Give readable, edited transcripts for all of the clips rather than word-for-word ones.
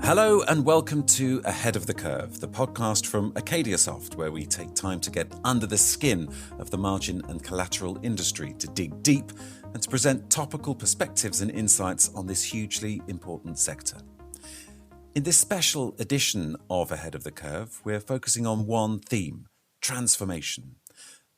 Hello and welcome to Ahead of the Curve, the podcast from AcadiaSoft, where we take time to get under the skin of the margin and collateral industry, to dig deep and to present topical perspectives and insights on this hugely important sector. In this special edition of Ahead of the Curve, we're focusing on one theme: transformation.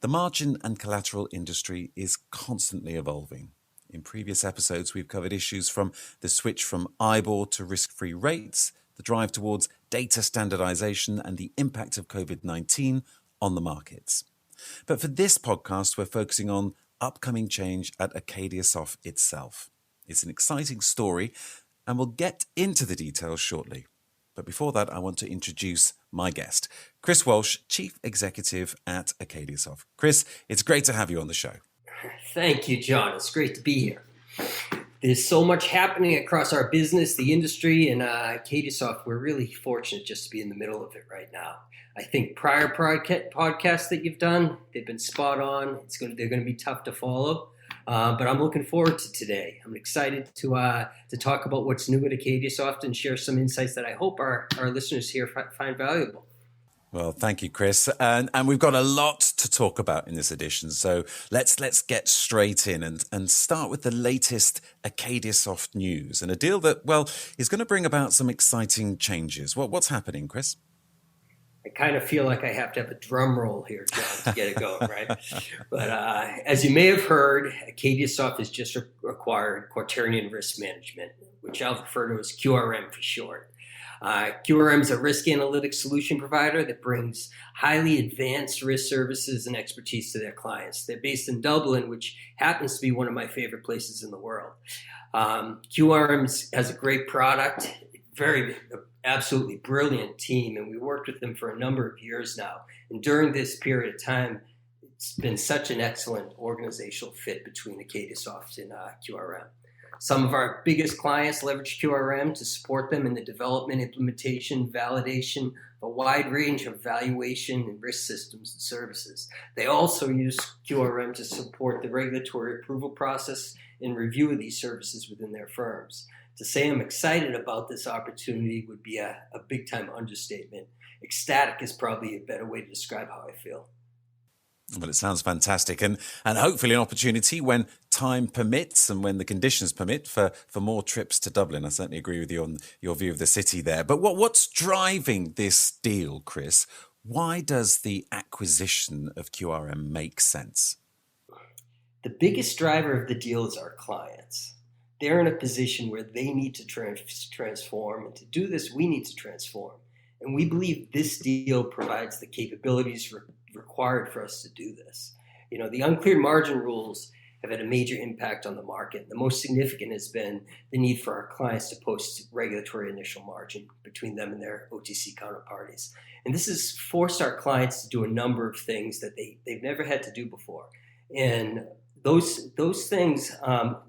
The margin and collateral industry is constantly evolving. In previous episodes, we've covered issues from the switch from IBOR to risk-free rates, the drive towards data standardization, and the impact of COVID-19 on the markets. But for this podcast, we're focusing on upcoming change at AcadiaSoft itself. It's an exciting story, and we'll get into the details shortly. But before that, I want to introduce my guest, Chris Walsh, Chief Executive at AcadiaSoft. Chris, it's great to have you on the show. Thank you, John. It's great to be here. There's so much happening across our business, the industry, and AcadiaSoft. We're really fortunate just to be in the middle of it right now. I think prior podcasts that you've done, they've been spot on. They're going to be tough to follow, but I'm looking forward to today. I'm excited to talk about what's new at AcadiaSoft and share some insights that I hope our listeners here find valuable. Well, thank you, Chris. And we've got a lot to talk about in this edition. So let's get straight in and start with the latest AcadiaSoft news and a deal that, well, is going to bring about some exciting changes. What's happening, Chris? I kind of feel like I have to have a drum roll here, John, to get it going, right? But as you may have heard, AcadiaSoft has just acquired Quaternion Risk Management, which I'll refer to as QRM for short. QRM is a risk analytics solution provider that brings highly advanced risk services and expertise to their clients. They're based in Dublin, which happens to be one of my favorite places in the world. QRM has a great product, absolutely brilliant team, and we worked with them for a number of years now. And during this period of time, it's been such an excellent organizational fit between AcadiaSoft and QRM. Some of our biggest clients leverage QRM to support them in the development, implementation, validation of a wide range of valuation and risk systems and services. They also use QRM to support the regulatory approval process and review of these services within their firms. To say I'm excited about this opportunity would be a big-time understatement. Ecstatic is probably a better way to describe how I feel. Well, it sounds fantastic, and hopefully an opportunity when time permits and when the conditions permit for more trips to Dublin. I certainly agree with you on your view of the city there. But what's driving this deal, Chris? Why does the acquisition of QRM make sense? The biggest driver of the deal is our clients. They're in a position where they need to transform, and to do this, we need to transform. And we believe this deal provides the capabilities required for us to do this. You know, the uncleared margin rules have had a major impact on the market. The most significant has been the need for our clients to post regulatory initial margin between them and their OTC counterparties. And this has forced our clients to do a number of things that they've never had to do before. And those things,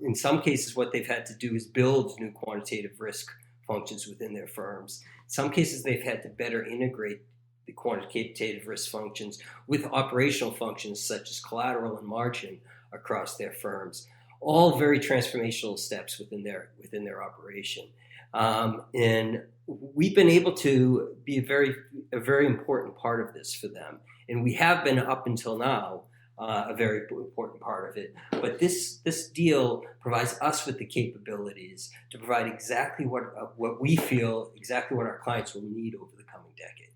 in some cases, what they've had to do is build new quantitative risk functions within their firms. In some cases, they've had to better integrate the quantitative risk functions with operational functions such as collateral and margin across their firms. All very transformational steps within their operation. And we've been able to be a very important part of this for them. And we have been up until now a very important part of it. But this deal provides us with the capabilities to provide exactly what we feel, exactly what our clients will need over the coming decade.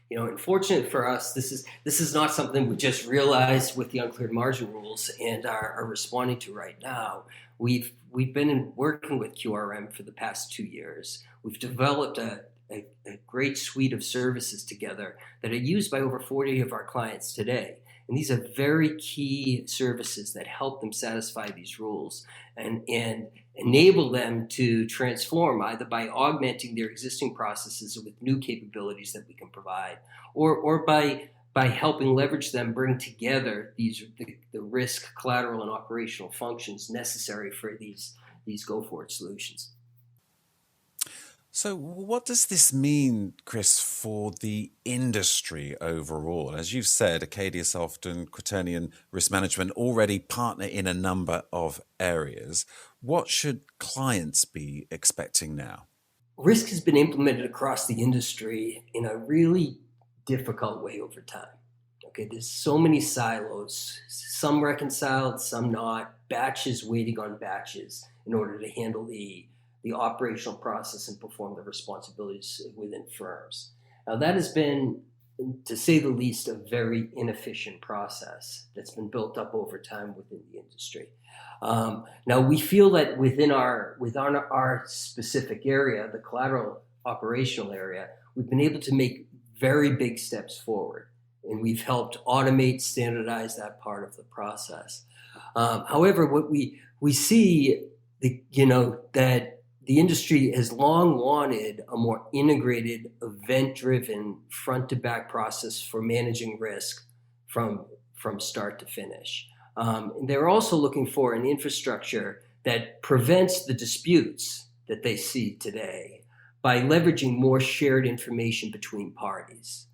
You know, unfortunately for us, this is not something we just realized with the uncleared margin rules and are responding to right now. We've been working with QRM for the past 2 years. We've developed a great suite of services together that are used by over 40 of our clients today. And these are very key services that help them satisfy these rules and enable them to transform either by augmenting their existing processes with new capabilities that we can provide, or by helping leverage them bring together the risk, collateral, and operational functions necessary for these go-forward solutions. So what does this mean, Chris, for the industry overall? As you've said, AcadiaSoft and Quaternion Risk Management already partner in a number of areas. What should clients be expecting now? risk has been implemented across the industry in a really difficult way over time. Okay, there's so many silos, some reconciled, some not, batches waiting on batches in order to handle the operational process and perform the responsibilities within firms. Now, that has been, to say the least, a very inefficient process that's been built up over time within the industry. Now, we feel that within our specific area, the collateral operational area, we've been able to make very big steps forward, and we've helped automate, standardize that part of the process. However, what we see, that the industry has long wanted a more integrated, event-driven, front-to-back process for managing risk from start to finish. And they're also looking for an infrastructure that prevents the disputes that they see today by leveraging more shared information between parties.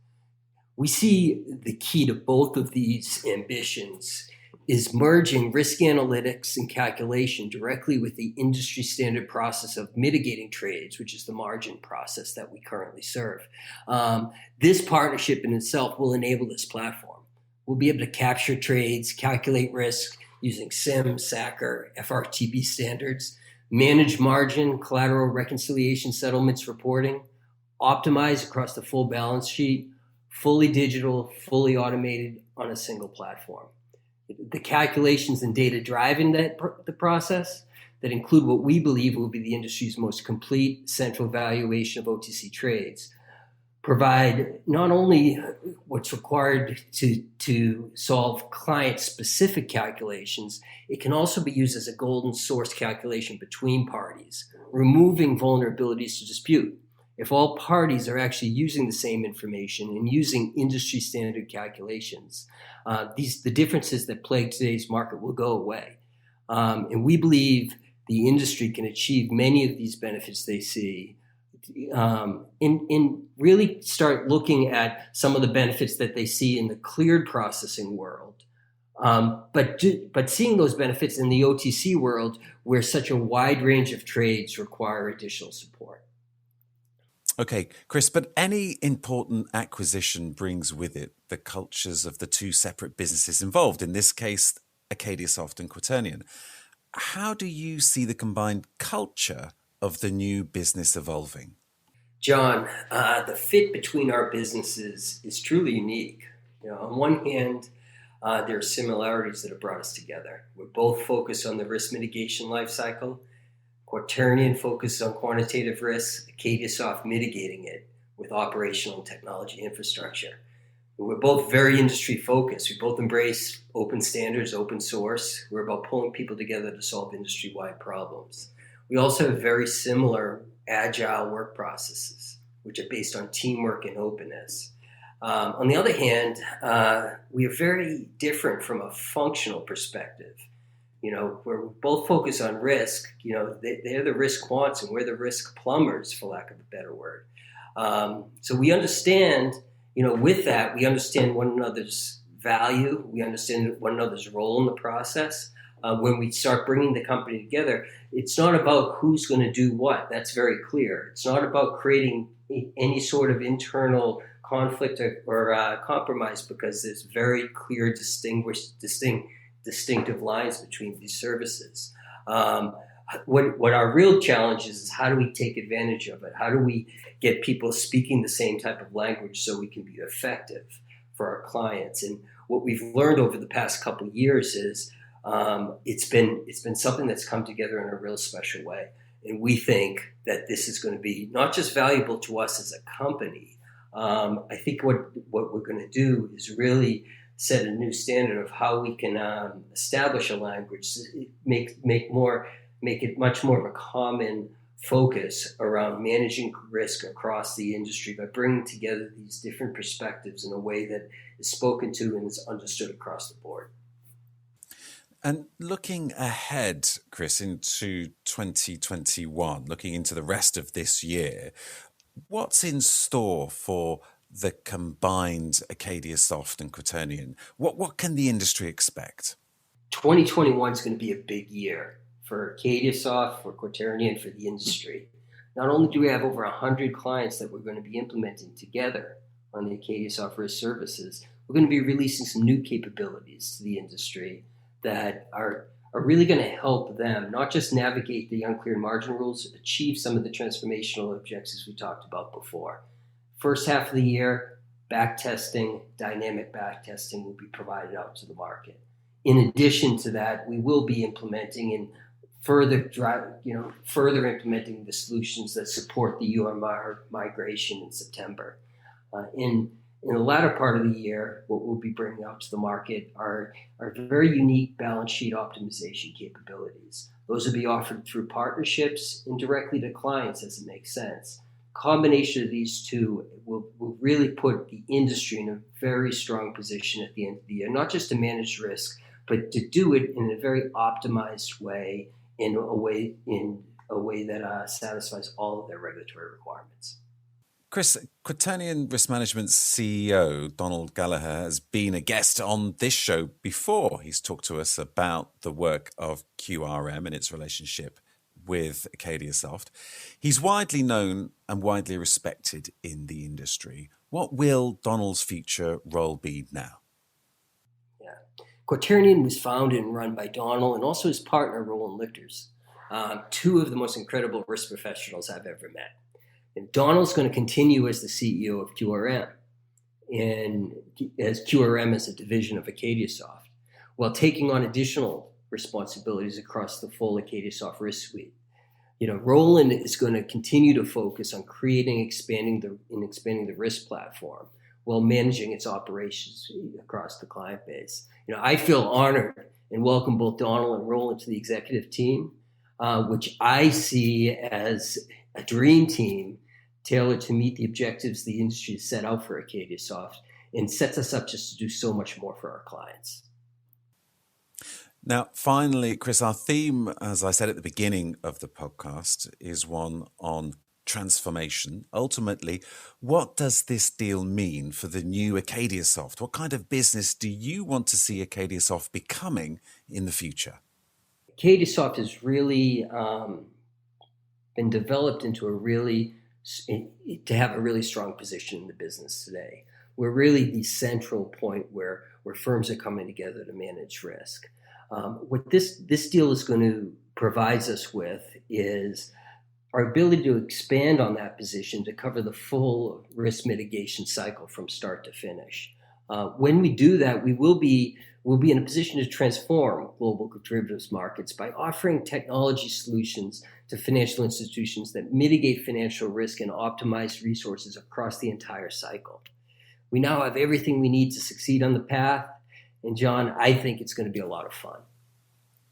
We see the key to both of these ambitions is merging risk analytics and calculation directly with the industry standard process of mitigating trades, which is the margin process that we currently serve. This partnership in itself will enable this platform. We'll be able to capture trades, calculate risk using SIM, SACR, FRTB standards, manage margin, collateral reconciliation, settlements reporting, optimize across the full balance sheet, fully digital, fully automated on a single platform. The calculations and data driving the process that include what we believe will be the industry's most complete central valuation of OTC trades provide not only what's required to solve client-specific calculations, it can also be used as a golden source calculation between parties, removing vulnerabilities to dispute. If all parties are actually using the same information and using industry standard calculations, the differences that plague today's market will go away. And we believe the industry can achieve many of these benefits they see and really start looking at some of the benefits that they see in the cleared processing world. But seeing those benefits in the OTC world where such a wide range of trades require additional support. Okay, Chris, but any important acquisition brings with it the cultures of the two separate businesses involved, in this case, AcadiaSoft and Quaternion. How do you see the combined culture of the new business evolving? John, the fit between our businesses is truly unique. On one hand, there are similarities that have brought us together. We're both focused on the risk mitigation lifecycle. Quaternion focuses on quantitative risk, AcadiaSoft mitigating it with operational and technology infrastructure. We're both very industry focused. We both embrace open standards, open source. We're about pulling people together to solve industry-wide problems. We also have very similar agile work processes, which are based on teamwork and openness. On the other hand, we are very different from a functional perspective. We're both focused on risk. They're the risk quants and we're the risk plumbers, for lack of a better word. So we understand, with that, we understand one another's value. We understand one another's role in the process. When we start bringing the company together, it's not about who's going to do what. That's very clear. It's not about creating any sort of internal conflict or compromise, because there's very clear, distinctive lines between these services. What our real challenge is how do we take advantage of it? How do we get people speaking the same type of language so we can be effective for our clients? And what we've learned over the past couple of years is it's been something that's come together in a real special way. And we think that this is going to be not just valuable to us as a company. I think what we're going to do is really set a new standard of how we can establish a language, make it much more of a common focus around managing risk across the industry by bringing together these different perspectives in a way that is spoken to and is understood across the board. And looking ahead, Chris, into 2021, looking into the rest of this year, what's in store for the combined AcadiaSoft and Quaternion? What can the industry expect? 2021 is going to be a big year for AcadiaSoft, for Quaternion, for the industry. Not only do we have over 100 clients that we're going to be implementing together on the AcadiaSoft Risk Services, we're going to be releasing some new capabilities to the industry that are really going to help them not just navigate the unclear margin rules, achieve some of the transformational objectives we talked about before. First half of the year, backtesting, dynamic backtesting will be provided out to the market. In addition to that, we will be implementing and further implementing the solutions that support the UMR migration in September. In the latter part of the year, what we'll be bringing out to the market are very unique balance sheet optimization capabilities. Those will be offered through partnerships and directly to clients as it makes sense. Combination of these two will really put the industry in a very strong position at the end of the year, not just to manage risk, but to do it in a very optimized way, in a way that satisfies all of their regulatory requirements. Chris, Quaternion Risk Management's CEO, Donald Gallagher, has been a guest on this show before. He's talked to us about the work of QRM and its relationship with AcadiaSoft. He's widely known and widely respected in the industry. What will Donald's future role be now? Quaternion was founded and run by Donald and also his partner, Roland Lichters, two of the most incredible risk professionals I've ever met. And Donald's going to continue as the CEO of QRM, and as QRM is a division of AcadiaSoft, while taking on additional responsibilities across the full AcadiaSoft risk suite. Roland is going to continue to focus on creating, expanding the risk platform while managing its operations across the client base. I feel honored and welcome both Donald and Roland to the executive team, which I see as a dream team tailored to meet the objectives the industry has set out for AcadiaSoft, and sets us up just to do so much more for our clients. Now, finally, Chris, our theme, as I said at the beginning of the podcast, is one on transformation. Ultimately, what does this deal mean for the new AcadiaSoft? What kind of business do you want to see AcadiaSoft becoming in the future? AcadiaSoft has really been developed into to have a really strong position in the business today. We're really the central point where firms are coming together to manage risk. What this deal is going to provide us with is our ability to expand on that position to cover the full risk mitigation cycle from start to finish. When we do that, we'll be in a position to transform global derivatives markets by offering technology solutions to financial institutions that mitigate financial risk and optimize resources across the entire cycle. We now have everything we need to succeed on the path, and John, I think it's going to be a lot of fun.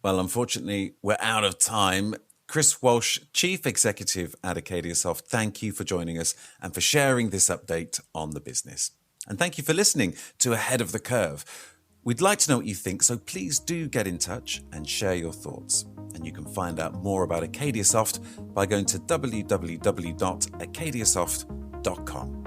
Well, unfortunately, we're out of time. Chris Walsh, Chief Executive at AcadiaSoft, thank you for joining us and for sharing this update on the business. And thank you for listening to Ahead of the Curve. We'd like to know what you think, so please do get in touch and share your thoughts. And you can find out more about AcadiaSoft by going to www.acadiasoft.com.